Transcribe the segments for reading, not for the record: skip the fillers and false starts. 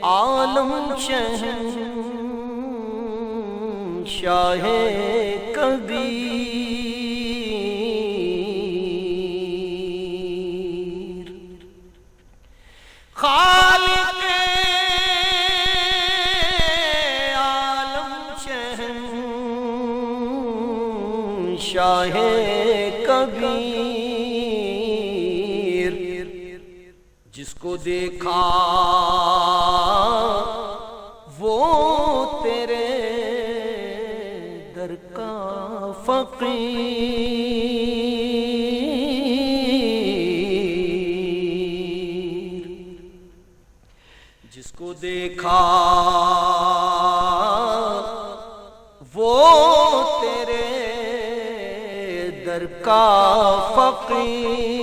عالم شہنشاہ کبیر، خالق عالم شہنشاہ کبیر، جس کو دیکھا وہ تیرے در کا فقیر، جس کو دیکھا وہ تیرے در کا فقیر،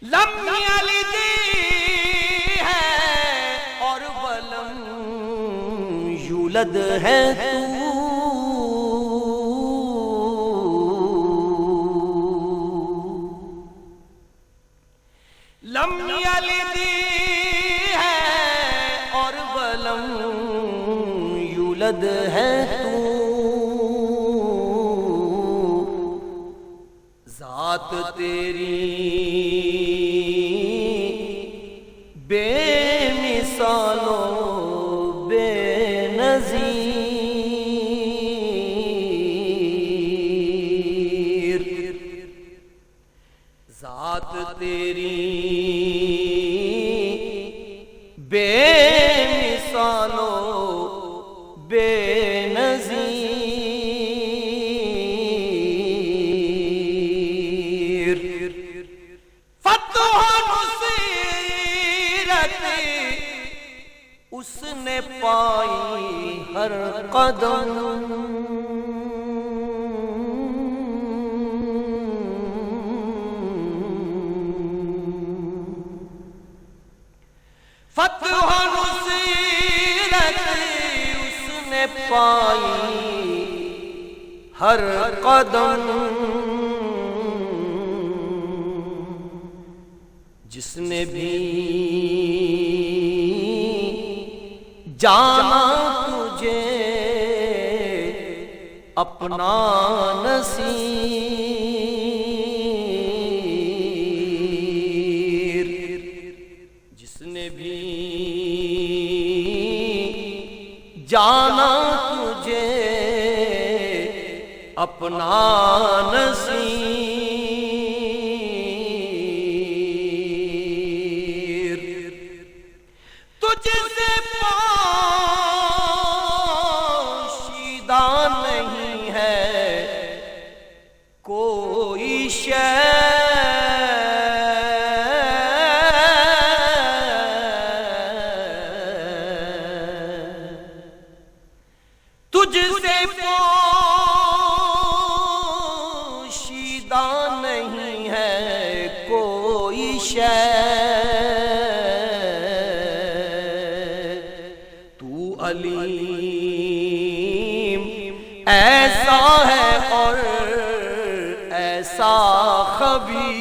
لم یلد ہے اور ولم یولد ہے تو، لم یلد ہے اور ولم یولد ہے تو، ذات تیری بے مثال و بے نظیر، ذات تیری بے مثال و بے نظیر، فتح نصیرت اس نے پائی ہر قدم، فتح نصیرت اس نے پائی ہر قدم، جس نے بھی جانا تجھے اپنا نصیر، جس نے بھی جانا تجھے اپنا نصیر، تجھ سے پوشیدہ نہیں ہے کوئی شے، تجھ سے پوشیدہ نہیں ہے کوئی شے، تو علیم ایسا ہے اور ایسا خبیر،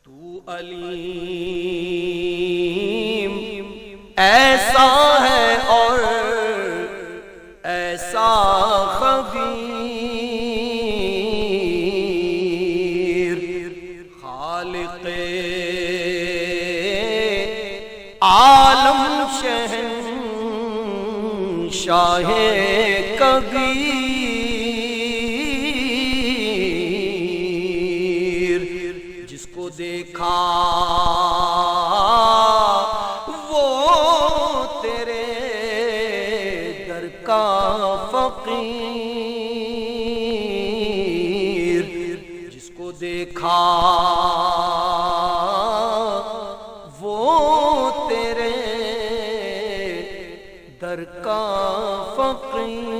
تو علیم ایسا ہے اور ایسا خبیر، خالق عالم شہنشاہ کبیر، جس کو دیکھا وہ تیرے در کا فقیر، جس کو دیکھا وہ تیرے در کا فقیر۔